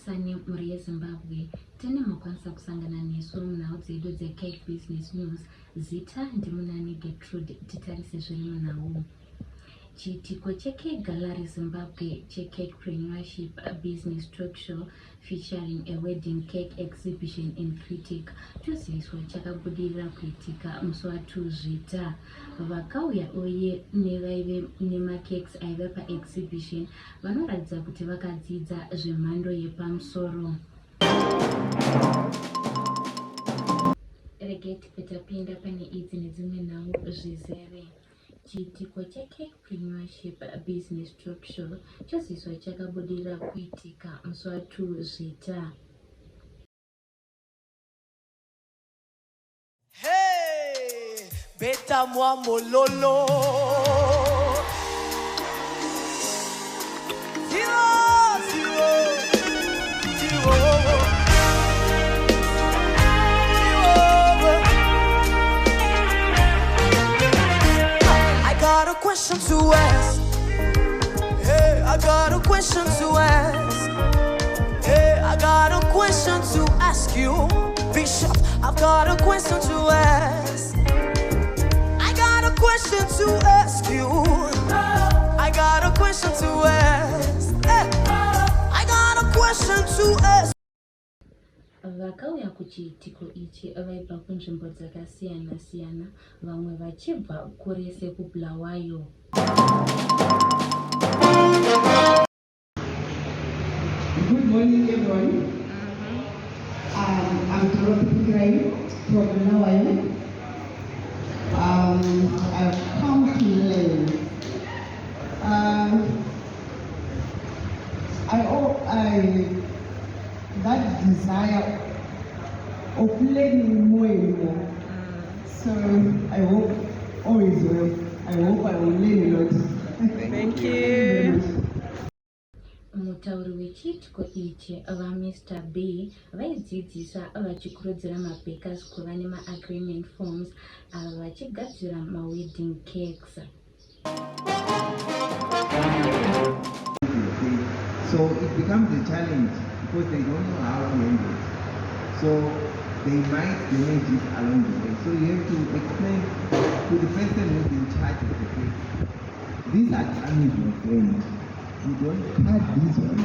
Sani muri Zimbabwe tene mukwanisa kusangana nesu munhau dzedu dzeCake Business News zita ndimunani Gertrude titarise zviri munhau. Chiitiko cheCake Gallery Zimbabwe cheCakepreneurship Business Talk Show featuring a wedding cake exhibition in Critic choziviswa chakabudirira kuitika musi waTuzvita. Vakauya uye nevaive nemakekes aiva paexhibition vanoratidza kuti vakadzidza zvemhando yepamusoro. Regeti petapinda pane idzi nedzimwe nhau zvizere. Chiitiko cheCakepreneurship Business Talk Show choziviswa chakabudirira kuitika musi waTuzvita. Hey, beta moi mololo. I got a question to ask. Hey, I got a question to ask. Hey, I got a question to ask you, Bishop. I've got a question to ask. I got a question to ask you. I got a question to ask. Hey, I got a question to ask. Vakauya kuchiitiko ichi vaibva kunzvimbo dzakasiyana siyana, vamwe vachibva kurese kuBulawayo. Good morning, everyone. I'm from Bulawayo. I've come to learn. That desire of learning more and more. So I hope all is well. I hope I will learn a lot. Thank you. Mutauri wechiitiko ichi vaMr B vaidzidzisa vachikurudzira mabakers kuva nemaagreement forms ava vachigadzira mawedding cakes. So it becomes a challenge because they don't know how to handle it. So they might manage it along the way. So you have to explain to the person who's in charge of the cake. These are damage, my friend. You don't cut this one.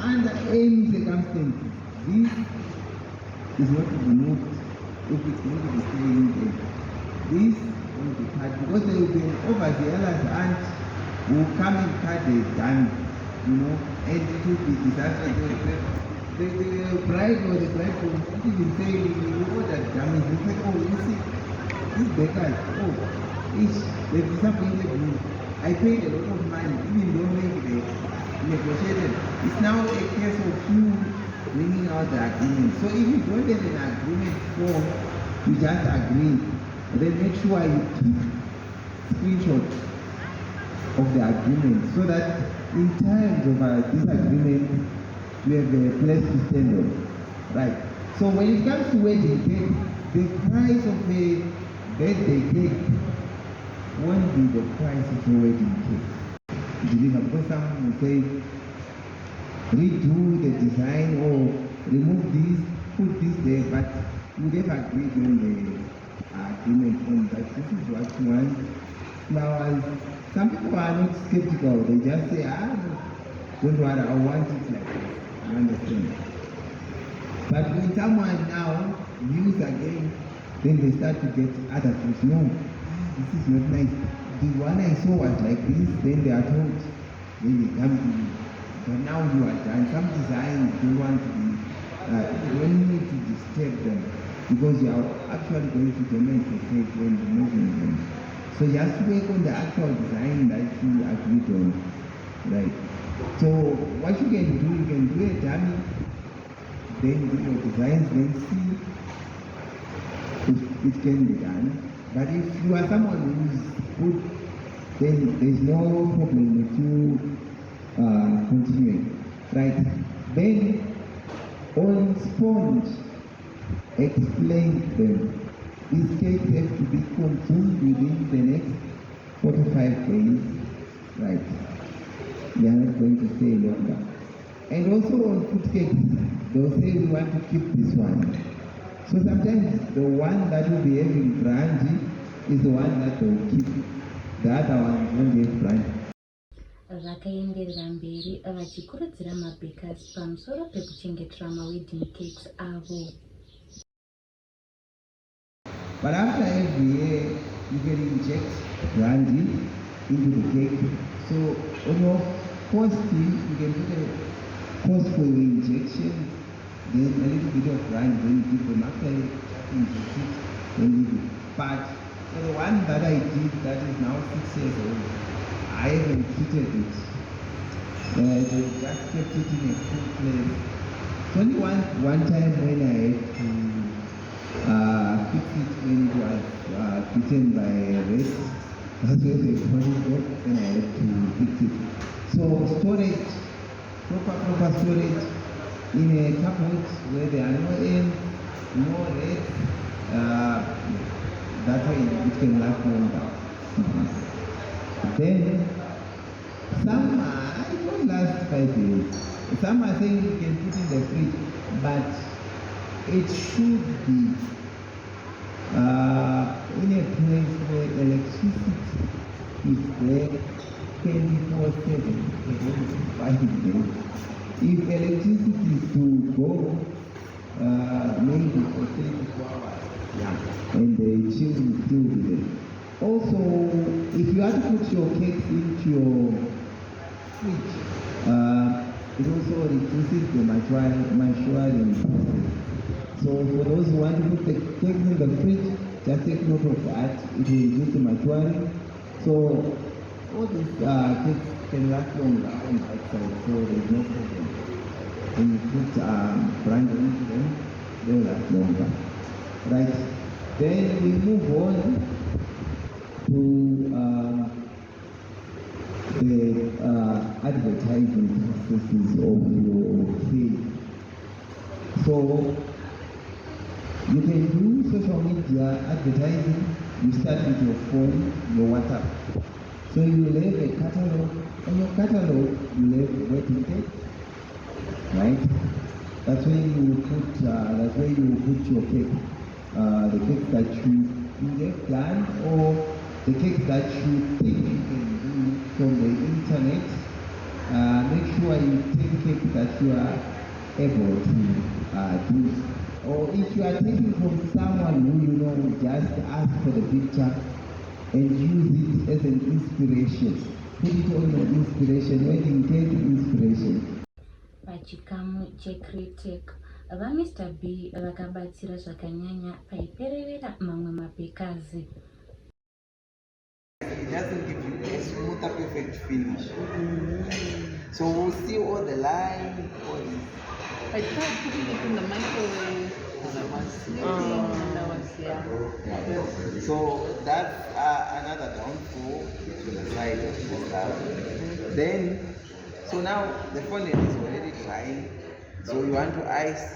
Under any circumstances, this is not to be moved if it's going to be staying there. This will be cut because there will be an overzealous aunt who will come and cut the done, and it will be disastrous. The bride or the bridegroom even say, you that damage. They say, oh, you see, these bakers, they disappointed me. I paid a lot of money, even though maybe they negotiated. It's now a case of you bringing out the agreement. So if you don't have an agreement form, you just agree. But then make sure you keep screenshots of the agreement so that in times of disagreement, you have a place to stand on. Right. So when it comes to wedding cake, the price of a birthday cake won't be the price of your wedding cake. Because someone will say, redo the design or remove this, put this there, but you never agreed on the agreement on that. This is what you want. Flowers. Some people are not skeptical. They just say, don't worry, I want it like this. You understand? But when someone now use again, then they start to get other things. No, this is not nice. The one I saw was like this, then they are told, then they come to you. But now you are done. Some designs don't want to be, you don't need to disturb them because you are actually going to damage the cake when you're moving them. So just work on the actual design that you agreed on. Right. So what you can do a dummy, then do your designs, then see if it can be done. But if you are someone who is good, then there's no problem with you continuing. Right. Then on sponge, explain them. These cakes have to be consumed within the next 45 days. Right. They are not going to stay longer. And also on fruit cakes, they'll say we want to keep this one. So sometimes the one that will be having brandy is the one that they'll keep. The other one won't have brandy. Vakaenderera mberi vachikurudzira mabakers pamusoro pekuchengetera mawedding cakes avo. But after every year, you can inject brandy into the cake. So on your first tea, you can put a post for your injection, then a little bit of brandy, then you give them after you just inject it, then leave it. But for the one that I did that is now 6 years old, I haven't treated it. They just kept it in a cool place. It's only one time when I had to fix it when it was bitten by a rat. That's where they got it, and I had to fix it. So storage, proper storage in a cupboard where there are no ants, no rats, that way it can last longer. Then some it won't last 5 years. Some are saying you can put in the fridge, but it should be in a place where electricity is there 24/7. If electricity is to go maybe for 24 hours, and the children will still be there. Also, if you have to put your cakes into your fridge, it also reduces the maturing process. So for those who want to put the cakes in the fridge, just take note of that. It will reduce the maturing. So all these cakes can last longer on the outside, so there's no problem. When you put brandy into them, they will last longer. Right. Then we move on to the advertising processes of your cake. So you can do social media advertising. You start with your phone, your WhatsApp. So you will have a catalog. On your catalog, you will have wedding cake, right? That's where you put. That's where you put your cake. The cake that you have done, or the cake that you think you can do from the internet. Make sure you take cake that you are able to do. Or if you are taking from someone who you know, just ask for the picture and use it as an inspiration. Put it on your inspiration when you get inspiration. Pachikamu chekritic Mr. B vakabatsira zvakanyanya paiperevera mamwe mabhekazi. It doesn't give you a smoother, perfect finish. So we'll see all the lines, all this. I tried putting it in the microwave because I was sleeping and I was young. So that's another downfall to the side of the stuff. Then, so now the fondant is already drying. So you want to ice.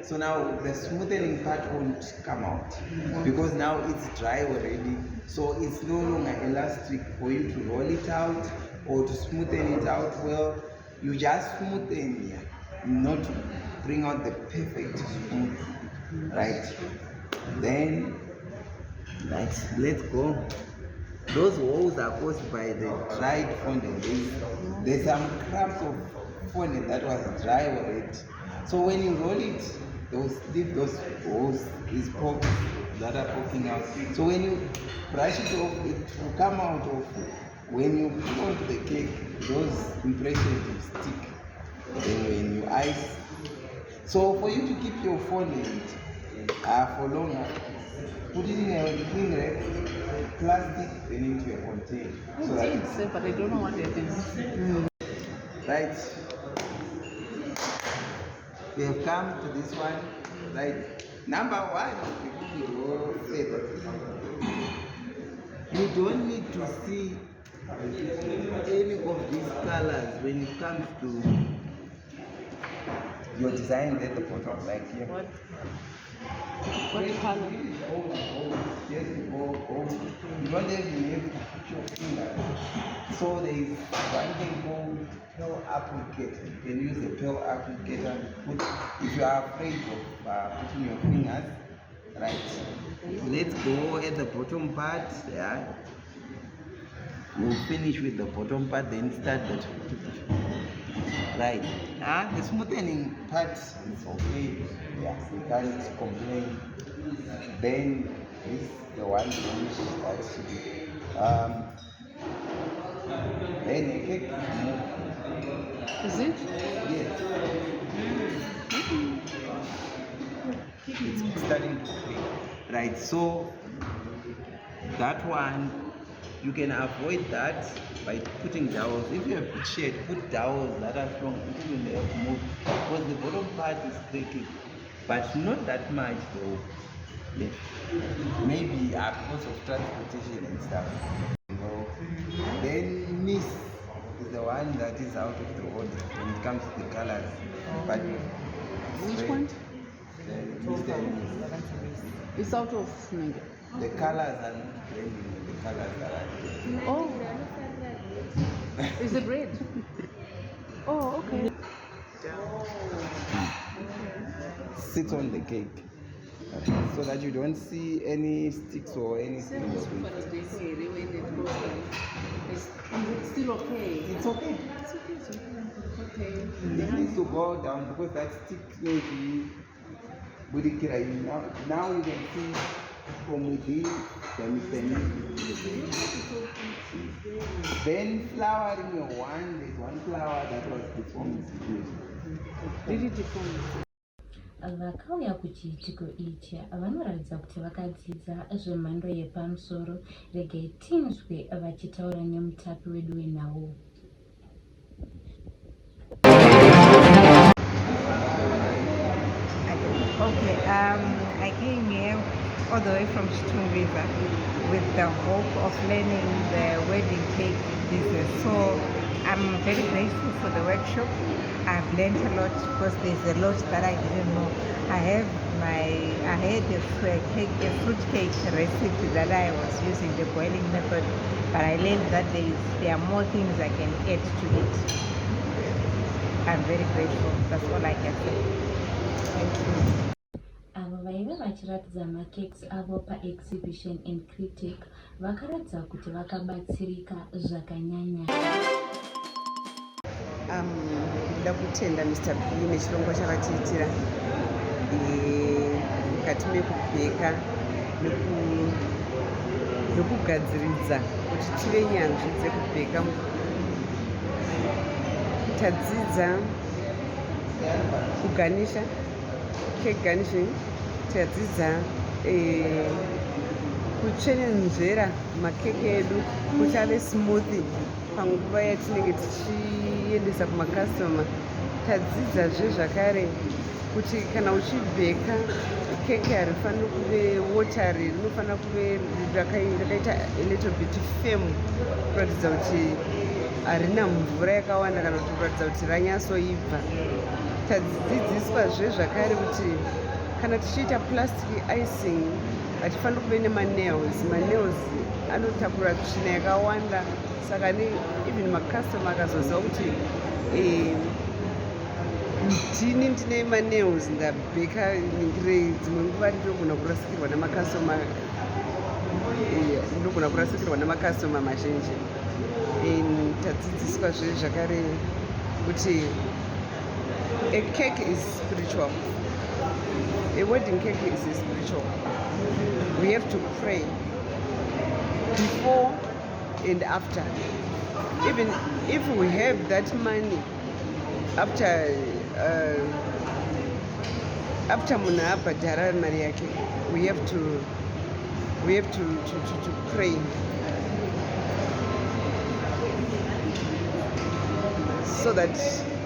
So now the smoothing part won't come out because now it's dry already. So it's no longer elastic for you to roll it out or to smoothen it out well. You just smoothen here, not to bring out the perfect smooth, right? Then, right, let's go. Those holes are caused by the dried fondant. There's some crumbs of fondant that was dry already. So when you roll it, leave those holes, these pokes that are poking out. So when you brush it off, it will come out of. When you put onto the cake, those impressions will stick. Then when you ice. So for you to keep your fondant for longer, put it in a cling wrap, plastic, then into a container. So that it's safe, but I don't know what it is. Right. We have come to this one. Right. Number one, you don't need to see any of these colors when it comes to your design at the bottom, like here. What? What color? Yes, gold. You don't even have to put your finger. So there is one thing called pearl applicator. You can use the pearl applicator to put, if you are afraid of putting your fingers, right? Let's go at the bottom part. Yeah. We'll finish with the bottom part, then start the right. The smoothing part is okay. Yeah, we can't complain. Then this is the one finish that should be. Then the cake is moved. Is it? Yes. It's starting to cream. Right, so that one you can avoid that by putting dowels. If you have put shade, put dowels that are strong, it will help move because the bottom part is creaking, but not that much though. Yeah. Maybe because of transportation and stuff. You know. Then mist is the one that is out of the order when it comes to the colors. But Which one? It's out of Nigeria. The colors are not blending with the colors that are there. Oh. Is it red? Oh, okay. Sit on the cake so that you don't see any sticks or anything. Is it still okay? It's okay. It's okay. It's okay. It needs to go down because that stick may be now you can see from within then flowering your one, there's one flower that was deformed. Did it deform? Vakauya kuchiitiko ichi vanoratidza kuti vakadzidza zvemhando yepamusoro. Regai tinzwe vachitaura nemutapi wedu wenhau. Okay, I came here all the way from Chitung River with the hope of learning the wedding cake business. So I'm very grateful for the workshop. I've learned a lot because there's a lot that I didn't know. I had a fruit cake recipe that I was using the boiling method, but I learned that there are more things I can add to it. I'm very grateful. That's all I can say. Thank you. Avo vaiva vachiratidza makekes avo paexhibition and critic vakaratidza kuti vakabatsirika zvakanyanya. Ndinoda kutenda Mr. B nechirongwa chakatiitira mukati mekubheka nekugadziridza kuti tive nyanzvi dzekubheka. Tadzidza kuganisha, cake garnishing, tadzidza kuchenenzvera makeke edu kuti ave smooth panguva yatinenge tichiendesa kumakastoma. Tadzidzazve zvakare kuti kana uchibheka keke harifaniri kuve watery, rinofanira kuve rakaita a little bit firm kuratidza kuti harina mvura yakawanda kana kuti kuratidza kuti ranyatsoibva. Tadzidziswazve zvakare kuti kana tichiita plastic icing hatifaniri kuve nemaнаils. Manails anotakura tsvina yakawanda, saka even makastoma akazoziva kuti ndini ndine manails ndabheka ningire dzimwe nguva ndinogona kurasikirwa namakastoma, ndinogona kurasikirwa namakastoma mazhinji. Tadzidziswazve zvakare kuti a cake is spiritual. A wedding cake is spiritual. We have to pray before and after. Even if we have that money after munhu abhadhara mari yake, we have to pray. So that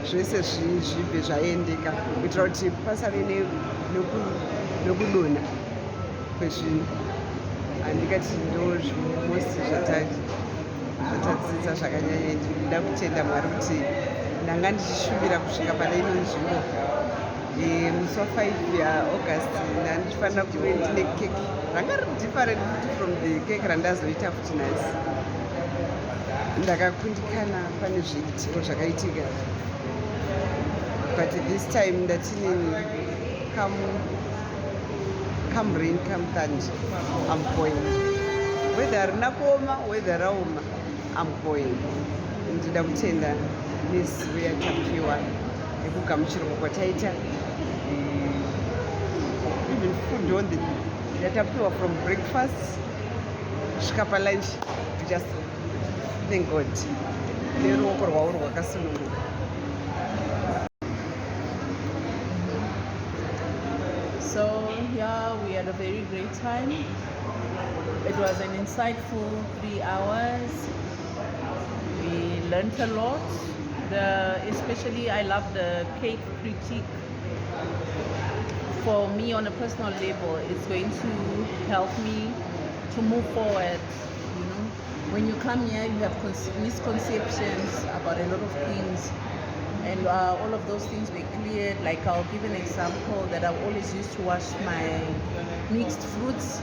zvese zvibve zvaendeka kuitira kuti pasave nekudonha kwezvinhu. Handikati ndo zvimosi zvatadzidza zvakanyanya. Ndinoda kutenda Mwari kuti ndanga ndichishuvira kusvika pane imwe nzvimbo musi wa5 yaAugust ndichifanira kuve ndine keke ranga riri different from the cake randazoita futi nhasi. Ndakakundikana pane zviitiko zvakaitika, but this time ndatinini come rain come thunder I'm going, whether rina kuoma whether raoma I'm going. Ndida kutenda nezivo yatapiwa nekugamuchirwa kwataita, even food on the yatapiwa from breakfast kusvika palunch. Just thank God neruoko rwavo rwakasununguka. So yeah, we had a very great time. It was an insightful 3 hours. We learned a lot. Especially I love the cake critique. For me on a personal level, it's going to help me to move forward. You know, when you come here, you have misconceptions about a lot of things, and all of those things were cleared. Like I'll give an example that I've always used to wash my mixed fruits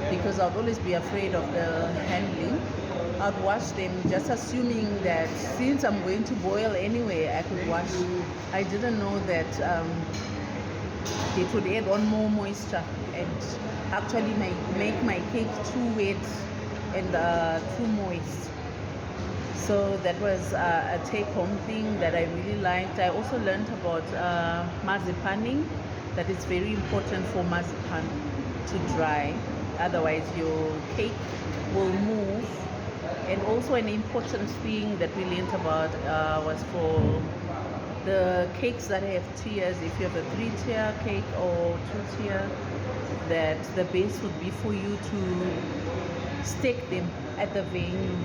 because I'd always be afraid of the handling. I'd wash them just assuming that since I'm going to boil anyway, I could wash. I didn't know that it would add on more moisture and actually make my cake too wet and too moist. So that was a take-home thing that I really liked. I also learned about marzipaning, that it's very important for marzipan to dry, otherwise your cake will move. And also an important thing that we learned about was for the cakes that have tiers. If you have a 3-tier cake or 2-tier, that the base would be for you to stake them at the venue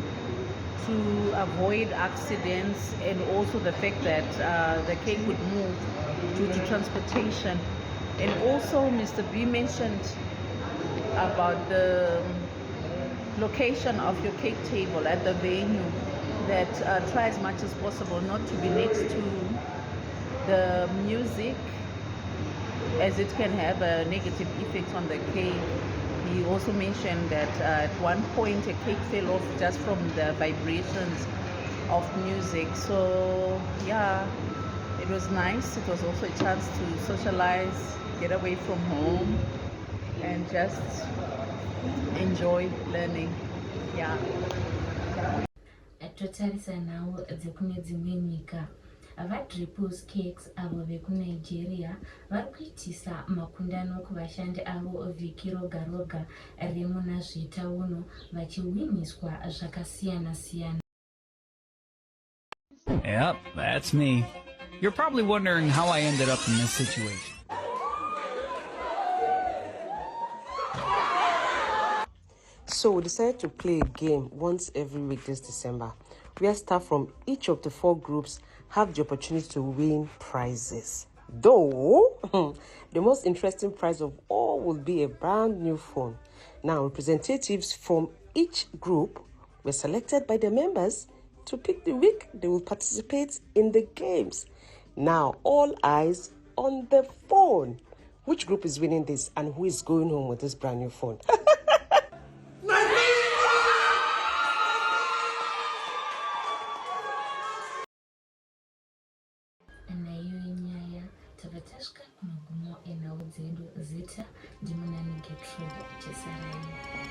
to avoid accidents, and also the fact that the cake would move due to transportation. And also Mr. B mentioned about the location of your cake table at the venue, that try as much as possible not to be next to the music, as it can have a negative effect on the cake. He also mentioned that at one point a cake fell off just from the vibrations of music. So yeah, it was nice. It was also a chance to socialize, get away from home, and just enjoy learning. Yeah. Totarisa nawo dzekune dzimwe nyika, vadripos cakes avo vekuNigeria vari kuitisa makundano kuvashandi avo vhiki roga roga remunazvita uno vachiwiniswa zvakasiyana siyana. Yep, that's me. You're probably wondering how I ended up in this situation. So we decided to play a game once every week this December, where staff from each of the 4 groups have the opportunity to win prizes. Though, the most interesting prize of all will be a brand new phone. Now, representatives from each group were selected by the members to pick the week they will participate in the games. Now, all eyes on the phone. Which group is winning this and who is going home with this brand new phone? Tavatashka magumo enao dzedu zita ndimunani Gertrude Chesarai.